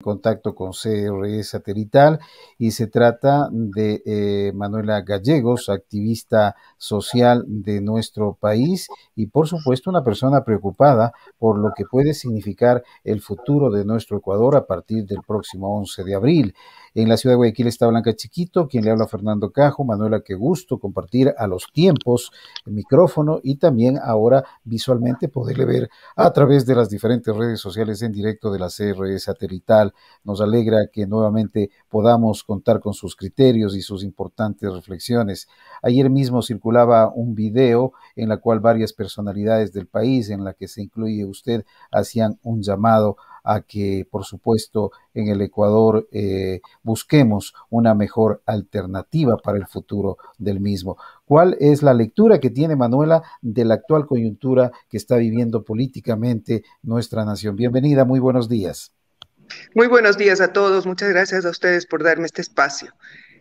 Contacto con CRE Satelital y se trata de Manuela Gallegos, activista social de nuestro país y por supuesto una persona preocupada por lo que puede significar el futuro de nuestro Ecuador a partir del próximo 11 de abril. En la ciudad de Guayaquil está Blanca Chiquito, quien le habla a Fernando Cajo. Manuela, qué gusto compartir a los tiempos el micrófono y también ahora visualmente poderle ver a través de las diferentes redes sociales en directo de la CRE Satelital. Nos alegra que nuevamente podamos contar con sus criterios y sus importantes reflexiones. Ayer mismo circulaba un video en la cual varias personalidades del país, en la que se incluye usted, hacían un llamado a que, por supuesto, en el Ecuador busquemos una mejor alternativa para el futuro del mismo. ¿Cuál es la lectura que tiene Manuela de la actual coyuntura que está viviendo políticamente nuestra nación? Bienvenida, muy buenos días. Muy buenos días a todos. Muchas gracias a ustedes por darme este espacio.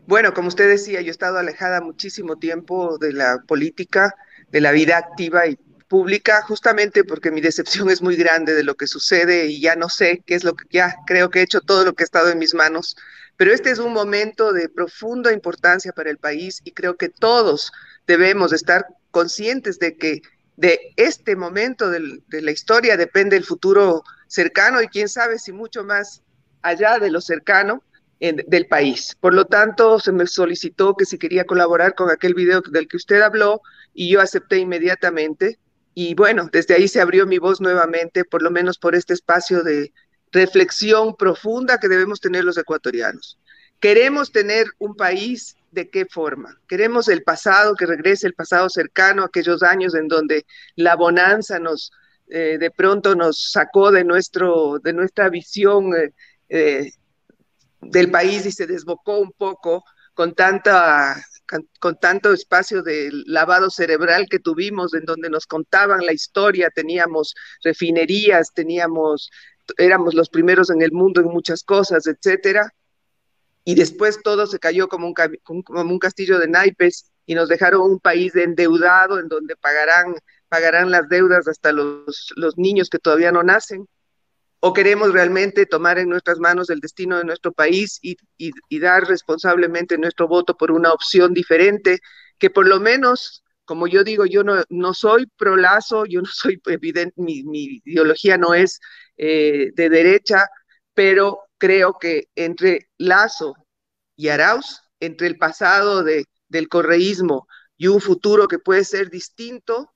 Bueno, como usted decía, yo he estado alejada muchísimo tiempo de la política, de la vida activa y pública, justamente porque mi decepción es muy grande de lo que sucede y ya no sé qué es lo que ya creo que he hecho todo lo que ha estado en mis manos. Pero este es un momento de profunda importancia para el país y creo que todos debemos estar conscientes de que de este momento de la historia depende el futuro cercano y quién sabe si mucho más allá de lo cercano del país. Por lo tanto, se me solicitó que si quería colaborar con aquel video del que usted habló y yo acepté inmediatamente. Y bueno, desde ahí se abrió mi voz nuevamente, por lo menos por este espacio de reflexión profunda que debemos tener los ecuatorianos. Queremos tener un país de qué forma. Queremos el pasado, que regrese el pasado cercano, aquellos años en donde la bonanza de pronto nos sacó de nuestra visión eh, del país y se desbocó un poco con con tanto espacio de lavado cerebral que tuvimos, en donde nos contaban la historia, teníamos refinerías, éramos los primeros en el mundo en muchas cosas, etcétera, y después todo se cayó como un castillo de naipes y nos dejaron un país endeudado en donde pagarán las deudas hasta los niños que todavía no nacen. ¿O queremos realmente tomar en nuestras manos el destino de nuestro país y dar responsablemente nuestro voto por una opción diferente que por lo menos, como yo digo, yo no soy pro Lazo, yo no soy evidente, mi ideología no es de derecha, pero creo que entre Lazo y Arauz, entre el pasado del correísmo y un futuro que puede ser distinto,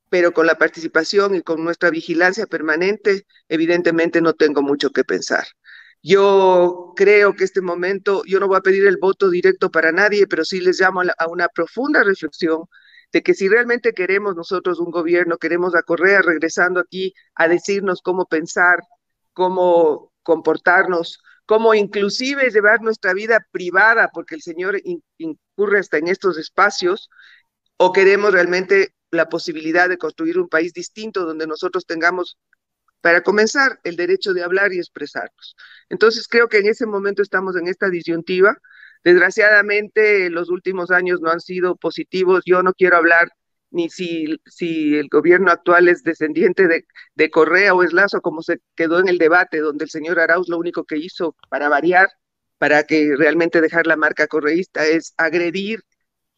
pero con la participación y con nuestra vigilancia permanente, evidentemente no tengo mucho que pensar. Yo creo que este momento, yo no voy a pedir el voto directo para nadie, pero sí les llamo a una profunda reflexión de que si realmente queremos nosotros un gobierno, queremos a Correa regresando aquí a decirnos cómo pensar, cómo comportarnos, cómo inclusive llevar nuestra vida privada, porque el señor incurre hasta en estos espacios, o queremos realmente la posibilidad de construir un país distinto donde nosotros tengamos, para comenzar, el derecho de hablar y expresarnos. Entonces creo que en ese momento estamos en esta disyuntiva. Desgraciadamente los últimos años no han sido positivos. Yo no quiero hablar ni si el gobierno actual es descendiente de Correa o es Lazo, como se quedó en el debate, donde el señor Arauz lo único que hizo para variar, para que realmente dejar la marca correísta, es agredir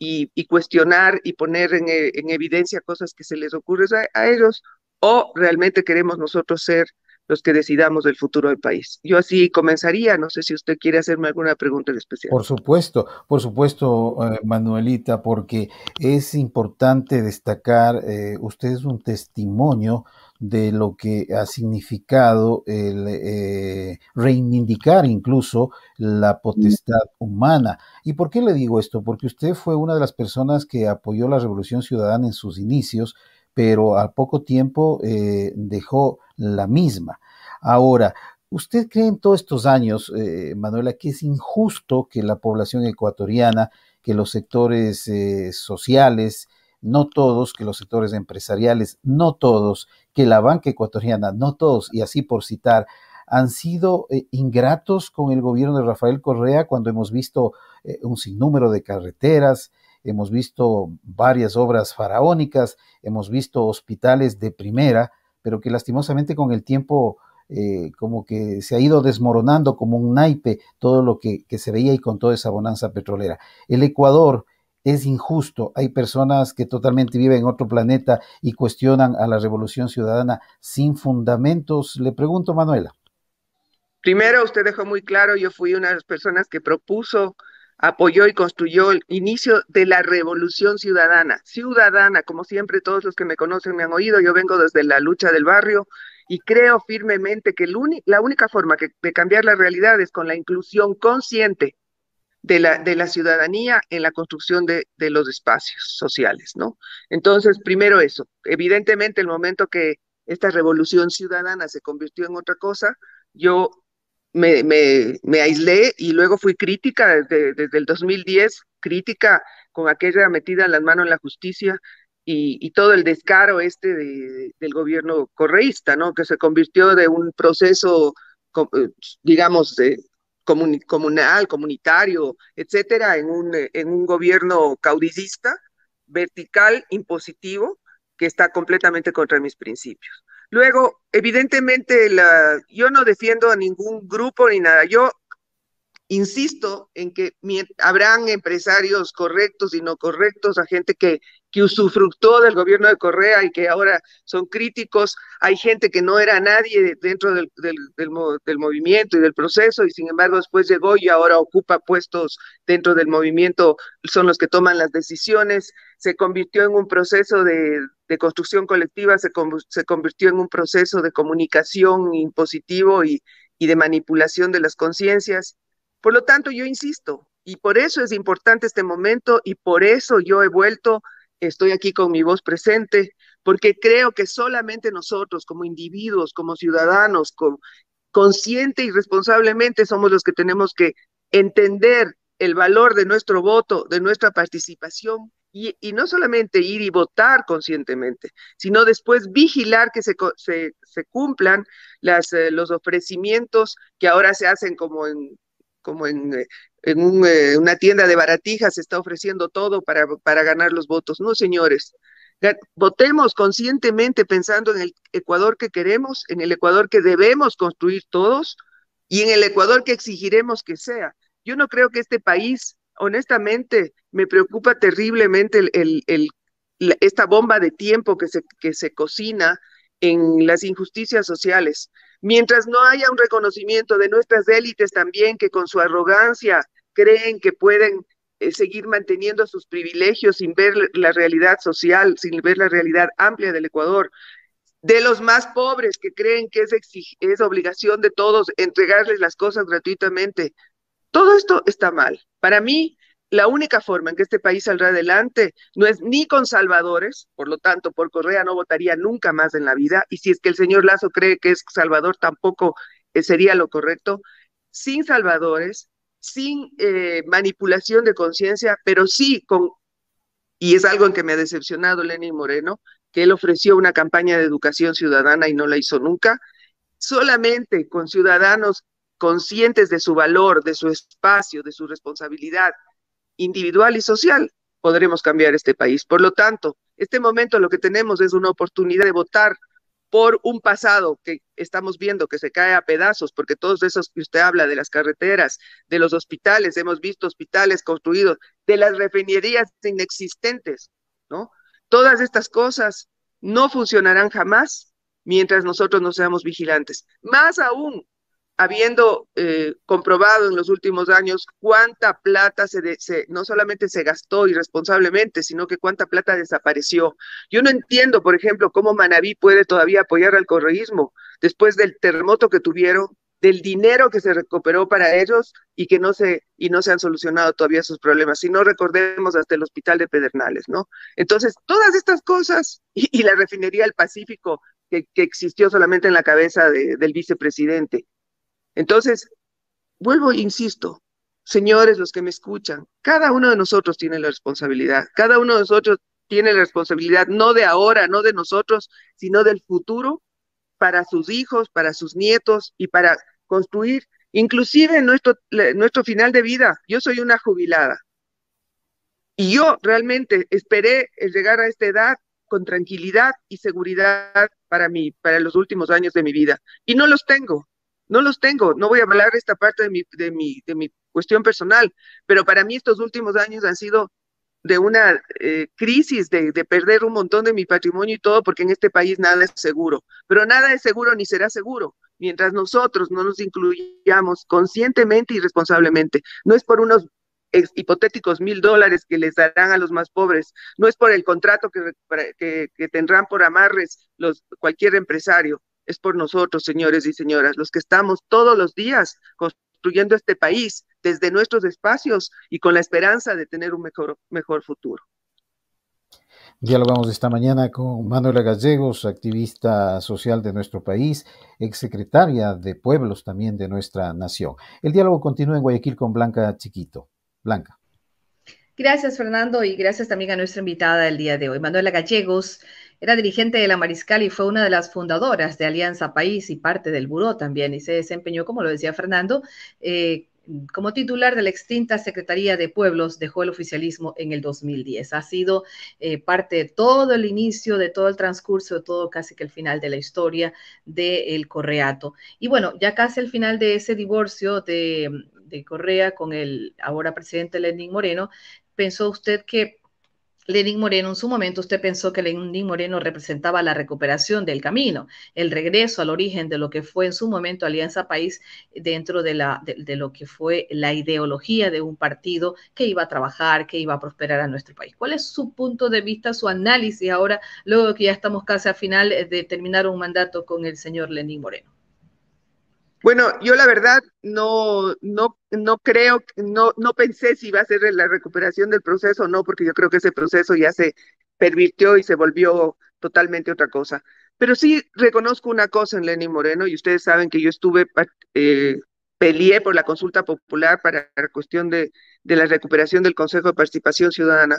y cuestionar y poner en evidencia cosas que se les ocurre a ellos, o realmente queremos nosotros ser los que decidamos el futuro del país. Yo así comenzaría, no sé si usted quiere hacerme alguna pregunta en especial. Por supuesto, Manuelita, porque es importante destacar, usted es un testimonio de lo que ha significado el reivindicar incluso la potestad humana. ¿Y por qué le digo esto? Porque usted fue una de las personas que apoyó la Revolución Ciudadana en sus inicios, pero al poco tiempo dejó la misma. Ahora, ¿usted cree en todos estos años, Manuela, que es injusto que la población ecuatoriana, que los sectores sociales, no todos, que los sectores empresariales, no todos, que la banca ecuatoriana, no todos, y así por citar, han sido ingratos con el gobierno de Rafael Correa cuando hemos visto un sinnúmero de carreteras, hemos visto varias obras faraónicas, hemos visto hospitales de primera, pero que lastimosamente con el tiempo como que se ha ido desmoronando como un naipe todo lo que se veía y con toda esa bonanza petrolera. El Ecuador es injusto. Hay personas que totalmente viven en otro planeta y cuestionan a la Revolución Ciudadana sin fundamentos. Le pregunto, Manuela. Primero, usted dejó muy claro, yo fui una de las personas que propuso, apoyó y construyó el inicio de la revolución ciudadana. Ciudadana, como siempre todos los que me conocen me han oído, yo vengo desde la lucha del barrio y creo firmemente que la única forma de cambiar la realidad es con la inclusión consciente de la ciudadanía en la construcción de los espacios sociales, ¿no? Entonces, primero eso. Evidentemente, el momento que esta revolución ciudadana se convirtió en otra cosa, yo me aislé y luego fui crítica desde el 2010, crítica con aquella metida en las manos en la justicia y todo el descaro del gobierno correísta, ¿no? Que se convirtió de un proceso, digamos, comunal, comunitario, etcétera, en un gobierno caudillista, vertical, impositivo, que está completamente contra mis principios. Luego, evidentemente, yo no defiendo a ningún grupo ni nada. Yo insisto en que habrán empresarios correctos y no correctos, a gente que usufructó del gobierno de Correa y que ahora son críticos, hay gente que no era nadie dentro del movimiento y del proceso y sin embargo después llegó y ahora ocupa puestos dentro del movimiento, son los que toman las decisiones, se convirtió en un proceso de construcción colectiva, se convirtió en un proceso de comunicación impositivo y de manipulación de las conciencias. Por lo tanto, yo insisto, y por eso es importante este momento, y por eso yo he vuelto, estoy aquí con mi voz presente, porque creo que solamente nosotros, como individuos, como ciudadanos, consciente y responsablemente, somos los que tenemos que entender el valor de nuestro voto, de nuestra participación, y no solamente ir y votar conscientemente, sino después vigilar que se cumplan los ofrecimientos que ahora se hacen como una tienda de baratijas, se está ofreciendo todo para ganar los votos. No, señores, votemos conscientemente pensando en el Ecuador que queremos, en el Ecuador que debemos construir todos y en el Ecuador que exigiremos que sea. Yo no creo que este país, honestamente, me preocupa terriblemente esta bomba de tiempo que se cocina en las injusticias sociales. Mientras no haya un reconocimiento de nuestras élites también que con su arrogancia creen que pueden seguir manteniendo sus privilegios sin ver la realidad social, sin ver la realidad amplia del Ecuador, de los más pobres que creen que es obligación de todos entregarles las cosas gratuitamente. Todo esto está mal. Para mí, la única forma en que este país saldrá adelante no es ni con salvadores, por lo tanto, por Correa no votaría nunca más en la vida, y si es que el señor Lazo cree que es salvador, tampoco sería lo correcto, sin salvadores, sin manipulación de conciencia, pero sí con, y es algo en que me ha decepcionado Lenín Moreno, que él ofreció una campaña de educación ciudadana y no la hizo nunca, solamente con ciudadanos conscientes de su valor, de su espacio, de su responsabilidad individual y social, podremos cambiar este país. Por lo tanto, este momento lo que tenemos es una oportunidad de votar por un pasado que estamos viendo que se cae a pedazos, porque todos esos que usted habla de las carreteras, de los hospitales, hemos visto hospitales construidos, de las refinerías inexistentes, ¿no? Todas estas cosas no funcionarán jamás mientras nosotros no seamos vigilantes. Más aún, habiendo comprobado en los últimos años cuánta plata no solamente se gastó irresponsablemente, sino que cuánta plata desapareció. Yo no entiendo, por ejemplo, cómo Manabí puede todavía apoyar al correísmo después del terremoto que tuvieron, del dinero que se recuperó para ellos y no se han solucionado todavía sus problemas. Si no recordemos hasta el hospital de Pedernales, ¿no? Entonces, todas estas cosas y la refinería del Pacífico que existió solamente en la cabeza del vicepresidente. Entonces, vuelvo, insisto, señores, los que me escuchan, cada uno de nosotros tiene la responsabilidad, cada uno de nosotros tiene la responsabilidad no de ahora, no de nosotros, sino del futuro para sus hijos, para sus nietos y para construir inclusive nuestro final de vida. Yo soy una jubilada y yo realmente esperé llegar a esta edad con tranquilidad y seguridad para mí, para los últimos años de mi vida. Y no los tengo, no los tengo. No voy a hablar de esta parte de mi cuestión personal, pero para mí estos últimos años han sido de una crisis de perder un montón de mi patrimonio y todo, porque en este país nada es seguro, pero nada es seguro ni será seguro mientras nosotros no nos incluyamos conscientemente y responsablemente. No es por unos hipotéticos $1,000 que les darán a los más pobres, no es por el contrato que tendrán por amarres cualquier empresario, es por nosotros, señores y señoras, los que estamos todos los días construyendo este país desde nuestros espacios y con la esperanza de tener un mejor futuro. Dialogamos esta mañana con Manuela Gallegos, activista social de nuestro país, exsecretaria de Pueblos también de nuestra nación. El diálogo continúa en Guayaquil con Blanca Chiquito. Blanca. Gracias, Fernando, y gracias también a nuestra invitada del día de hoy. Manuela Gallegos era dirigente de la Mariscal y fue una de las fundadoras de Alianza País y parte del Buró también, y se desempeñó, como lo decía Fernando, como titular de la extinta Secretaría de Pueblos. Dejó el oficialismo en el 2010. Ha sido parte de todo el inicio, de todo el transcurso, de todo casi que el final de la historia del Correato. Y bueno, ya casi el final de ese divorcio de Correa con el ahora presidente Lenín Moreno. ¿Pensó usted que Lenín Moreno, en su momento, usted pensó que Lenín Moreno representaba la recuperación del camino, el regreso al origen de lo que fue en su momento Alianza País dentro de lo que fue la ideología de un partido que iba a trabajar, que iba a prosperar a nuestro país? ¿Cuál es su punto de vista, su análisis ahora, luego que ya estamos casi a final de terminar un mandato con el señor Lenín Moreno? Bueno, yo la verdad no creo, no pensé si iba a ser la recuperación del proceso o no, porque yo creo que ese proceso ya se pervirtió y se volvió totalmente otra cosa. Pero sí reconozco una cosa en Lenín Moreno, y ustedes saben que yo eh, peleé por la consulta popular para la cuestión de la recuperación del Consejo de Participación Ciudadana.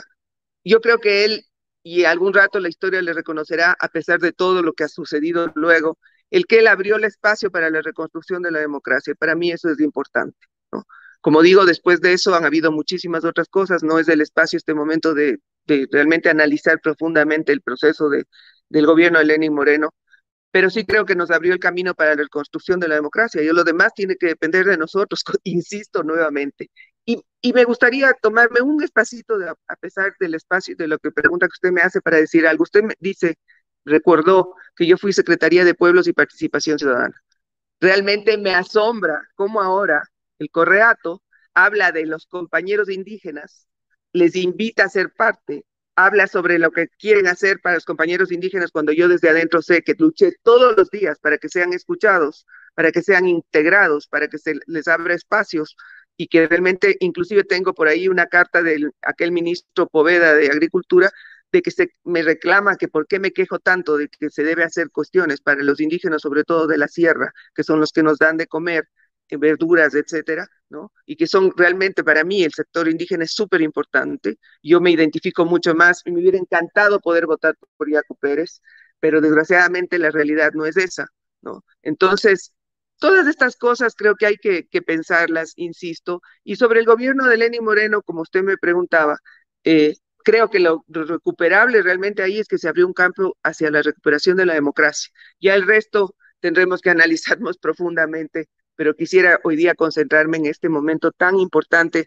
Yo creo que él, y algún rato la historia le reconocerá, a pesar de todo lo que ha sucedido luego, el que él abrió el espacio para la reconstrucción de la democracia. Para mí eso es importante, ¿no? Como digo, después de eso han habido muchísimas otras cosas, no es el espacio este momento de realmente analizar profundamente el proceso del gobierno de Lenín Moreno, pero sí creo que nos abrió el camino para la reconstrucción de la democracia, y lo demás tiene que depender de nosotros, insisto nuevamente. Y me gustaría tomarme un espacito, a pesar del espacio y de lo que pregunta que usted me hace, para decir algo. Usted me dice, recordó que yo fui Secretaría de Pueblos y Participación Ciudadana. Realmente me asombra cómo ahora el Correato habla de los compañeros indígenas, les invita a ser parte, habla sobre lo que quieren hacer para los compañeros indígenas, cuando yo desde adentro sé que luché todos los días para que sean escuchados, para que sean integrados, para que se les abra espacios, y que realmente inclusive tengo por ahí una carta de aquel ministro Poveda de Agricultura, de que me reclama que por qué me quejo tanto de que se debe hacer cuestiones para los indígenas, sobre todo de la sierra, que son los que nos dan de comer, verduras, etcétera, ¿no? Y que son realmente, para mí, el sector indígena es súper importante. Yo me identifico mucho más y me hubiera encantado poder votar por Yacu Pérez, pero desgraciadamente la realidad no es esa, ¿no? Entonces, todas estas cosas creo que hay que pensarlas, insisto. Y sobre el gobierno de Lenín Moreno, como usted me preguntaba, creo que lo recuperable realmente ahí es que se abrió un campo hacia la recuperación de la democracia. Ya el resto tendremos que analizarnos profundamente, pero quisiera hoy día concentrarme en este momento tan importante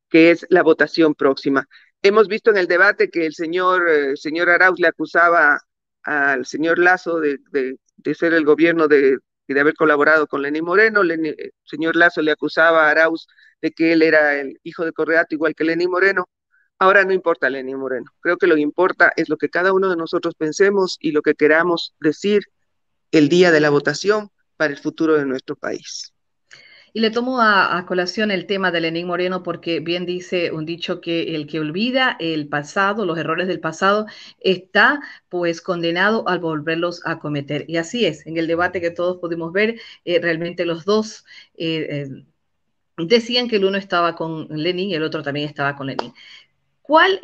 que es la votación próxima. Hemos visto en el debate que señor Arauz le acusaba al señor Lasso de ser el gobierno de haber colaborado con Lenín Moreno. El señor Lasso le acusaba a Arauz de que él era el hijo de Correato, igual que Lenín Moreno. Ahora no importa Lenín Moreno. Creo que lo que importa es lo que cada uno de nosotros pensemos y lo que queramos decir el día de la votación para el futuro de nuestro país. Y le tomo a colación el tema de Lenín Moreno porque bien dice un dicho que el que olvida el pasado, los errores del pasado, está pues condenado a volverlos a cometer. Y así es, en el debate que todos pudimos ver, realmente los dos decían que el uno estaba con Lenin y el otro también estaba con Lenin. ¿Cuál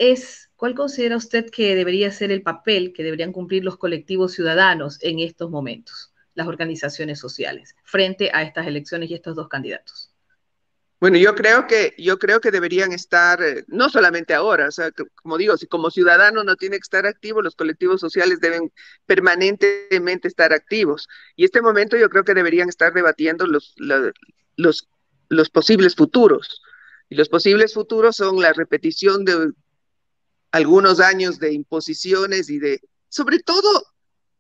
considera usted que debería ser el papel que deberían cumplir los colectivos ciudadanos en estos momentos, las organizaciones sociales, frente a estas elecciones y estos dos candidatos? Bueno, yo creo que deberían estar, no solamente ahora, o sea, como digo, si como ciudadano no tiene que estar activo, los colectivos sociales deben permanentemente estar activos. Y este momento yo creo que deberían estar debatiendo los, los posibles futuros. Y los posibles futuros son la repetición de algunos años de imposiciones y sobre todo,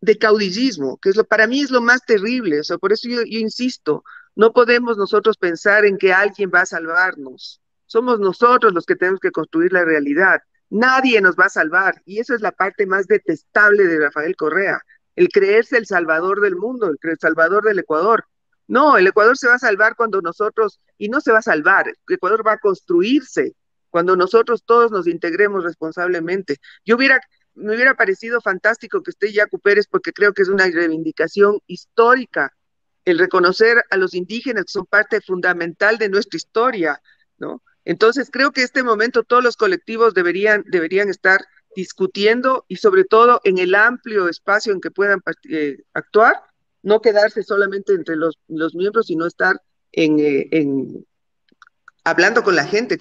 de caudillismo, que para mí es lo más terrible. O sea, por eso yo insisto, no podemos nosotros pensar en que alguien va a salvarnos. Somos nosotros los que tenemos que construir la realidad. Nadie nos va a salvar. Y eso es la parte más detestable de Rafael Correa, el creerse el salvador del mundo, el salvador del Ecuador. No, el Ecuador se va a salvar cuando nosotros, y no se va a salvar, el Ecuador va a construirse cuando nosotros todos nos integremos responsablemente. Me hubiera parecido fantástico que esté Yacu Pérez porque creo que es una reivindicación histórica el reconocer a los indígenas que son parte fundamental de nuestra historia, ¿no? Entonces creo que en este momento todos los colectivos deberían estar discutiendo y sobre todo en el amplio espacio en que puedan actuar, no quedarse solamente entre los miembros, sino estar hablando con la gente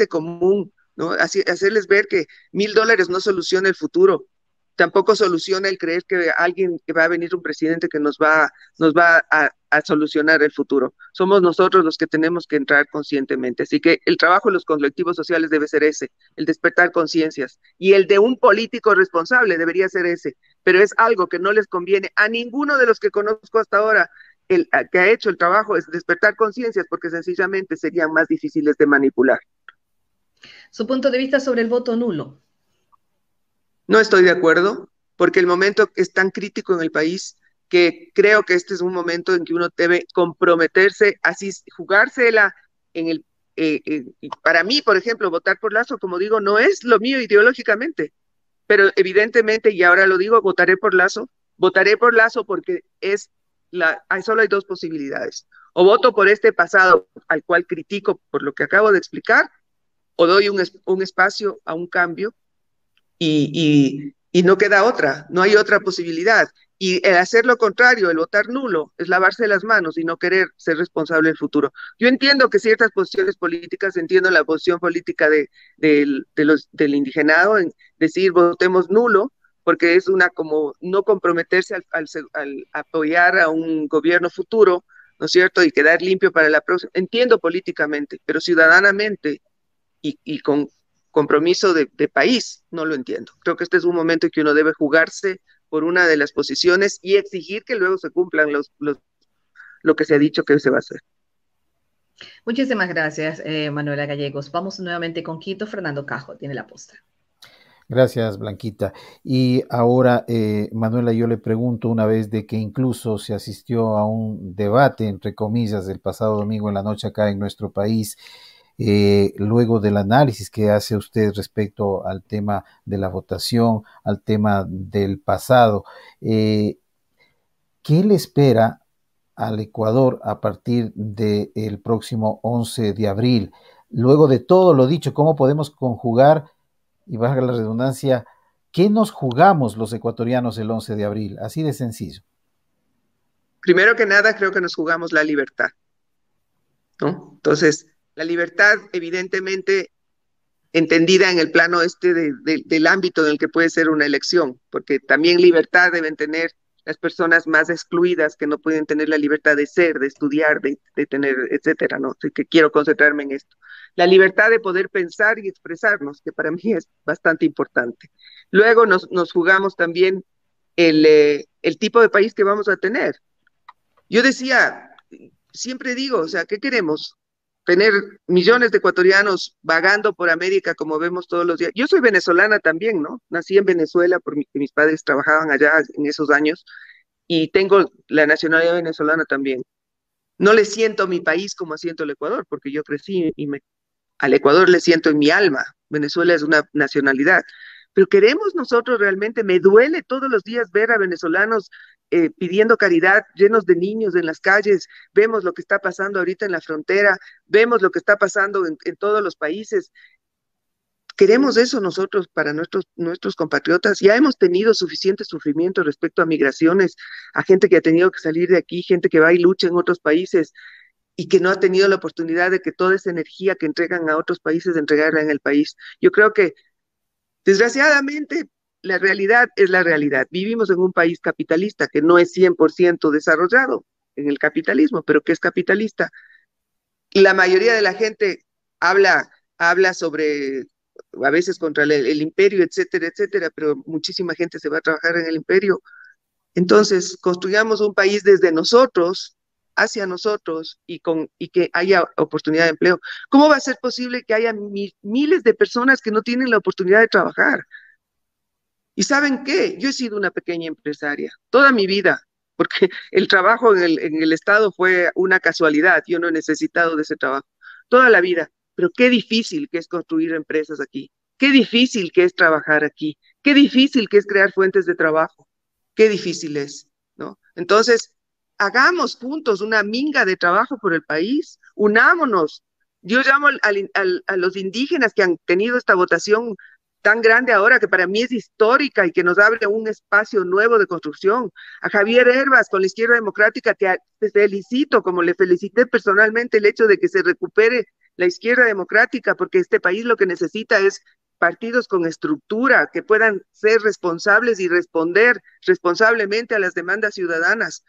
común, ¿no? Hacerles ver que $1,000 no soluciona el futuro, tampoco soluciona el creer que alguien, que va a venir un presidente que nos va a solucionar el futuro. Somos nosotros los que tenemos que entrar conscientemente. Así que el trabajo de los colectivos sociales debe ser ese, el despertar conciencias. Y el de un político responsable debería ser ese. Pero es algo que no les conviene a ninguno de los que conozco hasta ahora, que ha hecho el trabajo, es despertar conciencias, porque sencillamente serían más difíciles de manipular. Su punto de vista sobre el voto nulo. No estoy de acuerdo, porque el momento es tan crítico en el país que creo que este es un momento en que uno debe comprometerse, así jugársela en el... para mí, por ejemplo, votar por Lazo, como digo, no es lo mío ideológicamente, pero evidentemente, y ahora lo digo, votaré por Lazo porque solo hay dos posibilidades. O voto por este pasado al cual critico por lo que acabo de explicar, o doy un espacio a un cambio y no queda otra, no hay otra posibilidad. Y el hacer lo contrario, el votar nulo, es lavarse las manos y no querer ser responsable del futuro. Yo entiendo que ciertas posiciones políticas, entiendo la posición política del indigenado en decir votemos nulo, porque es una como no comprometerse al apoyar a un gobierno futuro, ¿no es cierto? Y quedar limpio para la próxima. Entiendo políticamente, pero ciudadanamente y con compromiso de país, no lo entiendo. Creo que este es un momento en que uno debe jugarse por una de las posiciones y exigir que luego se cumplan lo que se ha dicho que se va a hacer. Muchísimas gracias, Manuela Gallegos. Vamos nuevamente con Quito. Fernando Cajo tiene la posta. Gracias, Blanquita. Y ahora, Manuela, yo le pregunto una vez de que incluso se asistió a un debate, entre comillas, el pasado domingo en la noche acá en nuestro país, luego del análisis que hace usted respecto al tema de la votación, al tema del pasado, ¿qué le espera al Ecuador a partir del próximo 11 de abril? Luego de todo lo dicho, ¿cómo podemos conjugar, y valga la redundancia, qué nos jugamos los ecuatorianos el 11 de abril? Así de sencillo. Primero que nada, creo que nos jugamos la libertad, ¿no? Entonces, la libertad, evidentemente, entendida en el plano del ámbito en el que puede ser una elección, porque también libertad deben tener las personas más excluidas que no pueden tener la libertad de ser, de estudiar, de tener, etcétera, ¿no? Así que quiero concentrarme en esto. La libertad de poder pensar y expresarnos, que para mí es bastante importante. Luego nos jugamos también el tipo de país que vamos a tener. Yo decía, siempre digo, o sea, ¿qué queremos? Tener millones de ecuatorianos vagando por América como vemos todos los días. Yo soy venezolana también, ¿no? Nací en Venezuela porque mis padres trabajaban allá en esos años y tengo la nacionalidad venezolana también. No le siento a mi país como siento al Ecuador, porque yo crecí y al Ecuador le siento en mi alma. Venezuela es una nacionalidad. Pero queremos nosotros realmente, me duele todos los días ver a venezolanos pidiendo caridad, llenos de niños en las calles, vemos lo que está pasando ahorita en la frontera, vemos lo que está pasando en todos los países. Queremos eso nosotros para nuestros compatriotas. Ya hemos tenido suficiente sufrimiento respecto a migraciones, a gente que ha tenido que salir de aquí, gente que va y lucha en otros países. y que no ha tenido la oportunidad de que toda esa energía que entregan a otros países, entregarla en el país. Yo creo que, desgraciadamente, la realidad es la realidad. Vivimos en un país capitalista que no es 100% desarrollado en el capitalismo, pero que es capitalista. La mayoría de la gente habla sobre, a veces contra el imperio, etcétera, etcétera, pero muchísima gente se va a trabajar en el imperio. Entonces, construyamos un país desde nosotros, hacia nosotros, y que haya oportunidad de empleo. ¿Cómo va a ser posible que haya miles de personas que no tienen la oportunidad de trabajar? ¿Y saben qué? Yo he sido una pequeña empresaria toda mi vida, porque el trabajo en el Estado fue una casualidad. Yo no he necesitado de ese trabajo toda la vida. Pero qué difícil que es construir empresas aquí. Qué difícil que es trabajar aquí. Qué difícil que es crear fuentes de trabajo. Qué difícil es, ¿no? Entonces, hagamos juntos una minga de trabajo por el país. Unámonos. Yo llamo a los indígenas que han tenido esta votación tan grande ahora, que para mí es histórica y que nos abre un espacio nuevo de construcción. A Javier Herbas con la Izquierda Democrática te felicito, como le felicité personalmente el hecho de que se recupere la Izquierda Democrática, porque este país lo que necesita es partidos con estructura, que puedan ser responsables y responder responsablemente a las demandas ciudadanas.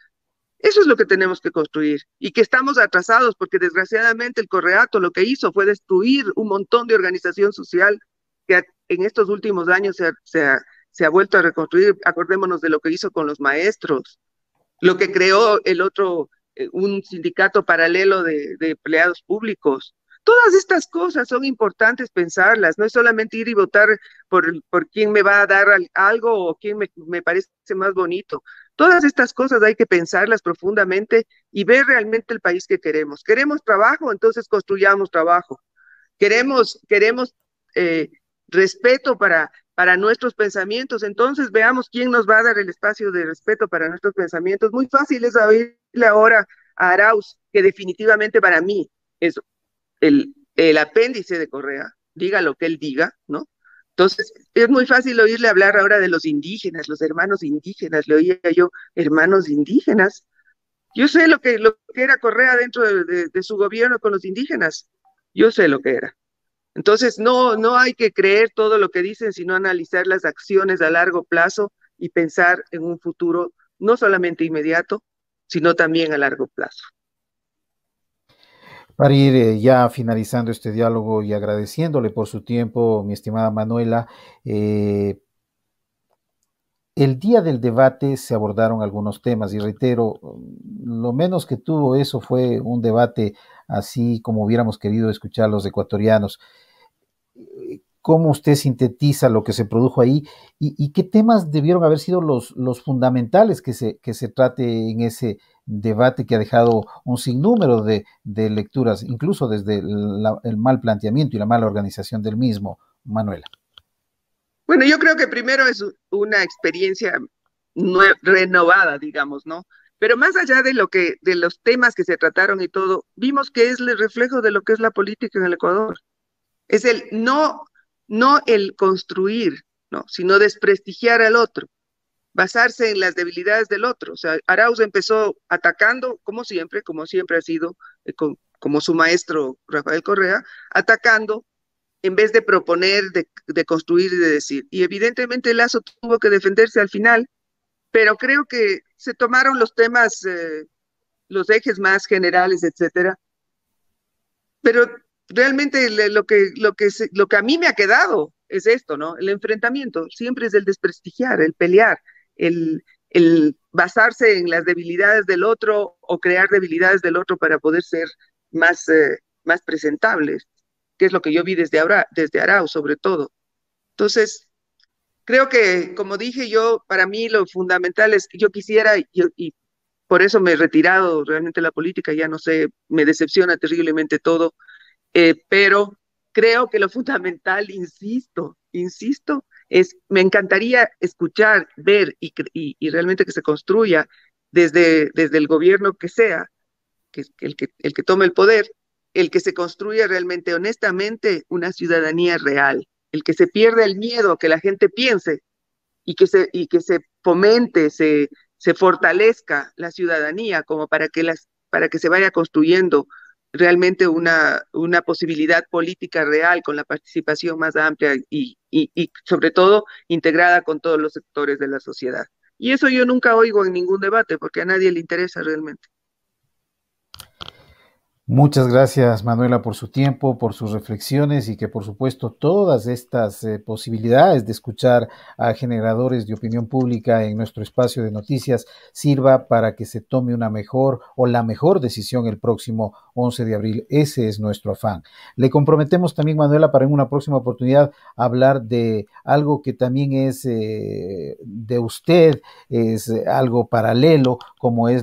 Eso es lo que tenemos que construir, y que estamos atrasados porque desgraciadamente el Correato lo que hizo fue destruir un montón de organización social que en estos últimos años se ha vuelto a reconstruir. Acordémonos de lo que hizo con los maestros, lo que creó el otro, un sindicato paralelo de empleados públicos. Todas estas cosas son importantes pensarlas, no es solamente ir y votar por quién me va a dar algo o quién me parece más bonito. Todas estas cosas hay que pensarlas profundamente y ver realmente el país que queremos. ¿Queremos trabajo? Entonces construyamos trabajo. ¿Queremos eh, respeto para nuestros pensamientos? Entonces veamos quién nos va a dar el espacio de respeto para nuestros pensamientos. Muy fácil es oírle ahora a Arauz, que definitivamente para mí es el apéndice de Correa, diga lo que él diga, ¿no? Entonces, es muy fácil oírle hablar ahora de los indígenas, los hermanos indígenas. Le oía yo, hermanos indígenas. Yo sé lo que era Correa dentro de su gobierno con los indígenas. Yo sé lo que era. Entonces, no hay que creer todo lo que dicen, sino analizar las acciones a largo plazo y pensar en un futuro no solamente inmediato, sino también a largo plazo. Para ir ya finalizando este diálogo y agradeciéndole por su tiempo, mi estimada Manuela, el día del debate se abordaron algunos temas y reitero, lo menos que tuvo eso fue un debate así como hubiéramos querido escuchar los ecuatorianos. ¿Cómo usted sintetiza lo que se produjo ahí y qué temas debieron haber sido los fundamentales que se trate en ese debate que ha dejado un sinnúmero de lecturas, incluso desde el mal planteamiento y la mala organización del mismo, Manuela? Bueno, yo creo que primero es una experiencia renovada, digamos, ¿no? Pero más allá de los temas que se trataron y todo, vimos que es el reflejo de lo que es la política en el Ecuador. Es el no el construir, ¿no? Sino desprestigiar al otro, basarse en las debilidades del otro. O sea, Arauz empezó atacando, como siempre ha sido, como su maestro Rafael Correa, atacando en vez de proponer, de construir y de decir. Y evidentemente Lazo tuvo que defenderse al final, pero creo que se tomaron los temas, los ejes más generales, etcétera. Pero realmente lo que a mí me ha quedado es esto, ¿no? El enfrentamiento siempre es el desprestigiar, el pelear, el basarse en las debilidades del otro o crear debilidades del otro para poder ser más presentables, que es lo que yo vi desde Arauz sobre todo. Entonces, creo que, como dije yo, para mí lo fundamental es que yo quisiera, y por eso me he retirado realmente de la política, ya no sé, me decepciona terriblemente todo, pero creo que lo fundamental, insisto, me encantaría escuchar, ver y realmente que se construya desde el gobierno que sea, el que tome el poder, el que se construya realmente, honestamente, una ciudadanía real, el que se pierda el miedo, que la gente piense y que se fomente, se fortalezca la ciudadanía como para que se vaya construyendo realmente una posibilidad política real con la participación más amplia y sobre todo integrada con todos los sectores de la sociedad. Y eso yo nunca oigo en ningún debate porque a nadie le interesa realmente. Muchas gracias, Manuela, por su tiempo, por sus reflexiones y que, por supuesto, todas estas posibilidades de escuchar a generadores de opinión pública en nuestro espacio de noticias sirva para que se tome una mejor o la mejor decisión el próximo 11 de abril. Ese es nuestro afán. Le comprometemos también, Manuela, para en una próxima oportunidad hablar de algo que también es de usted, es algo paralelo, como es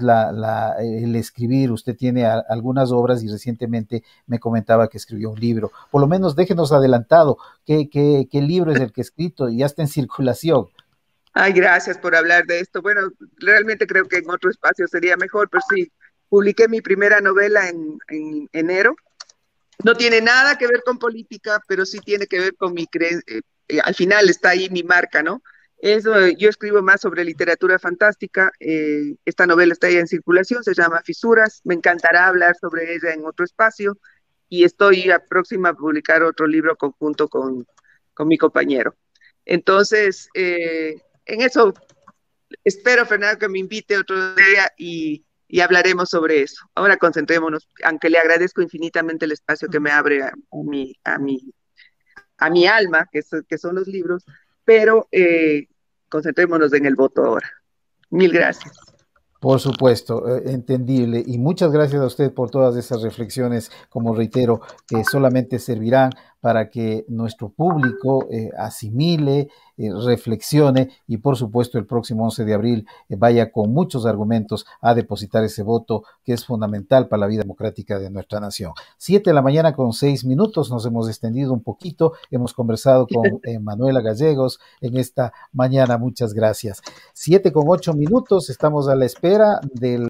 el escribir. Usted tiene algunas obras y recientemente me comentaba que escribió un libro. Por lo menos déjenos adelantado qué libro es el que ha escrito y ya está en circulación. Ay, gracias por hablar de esto. Bueno, realmente creo que en otro espacio sería mejor, pero sí, publiqué mi primera novela en enero. No tiene nada que ver con política, pero sí tiene que ver con mi creencia. Al final está ahí mi marca, ¿no? Eso, yo escribo más sobre literatura fantástica. Esta novela está ya en circulación, se llama Fisuras. Me encantará hablar sobre ella en otro espacio y estoy próxima a publicar otro libro conjunto con mi compañero. Entonces, en eso espero, Fernando, que me invite otro día y hablaremos sobre eso. Ahora concentrémonos, aunque le agradezco infinitamente el espacio que me abre a mi alma, que son los libros, pero concentrémonos en el voto ahora. Mil gracias. Por supuesto, entendible. Y muchas gracias a usted por todas esas reflexiones, como reitero, que solamente servirán para que nuestro público asimile, reflexione y por supuesto el próximo 11 de abril vaya con muchos argumentos a depositar ese voto que es fundamental para la vida democrática de nuestra nación. 7 de la mañana con 6 minutos, nos hemos extendido un poquito, hemos conversado con Manuela Gallegos en esta mañana, muchas gracias. 7 con 8 minutos, estamos a la espera del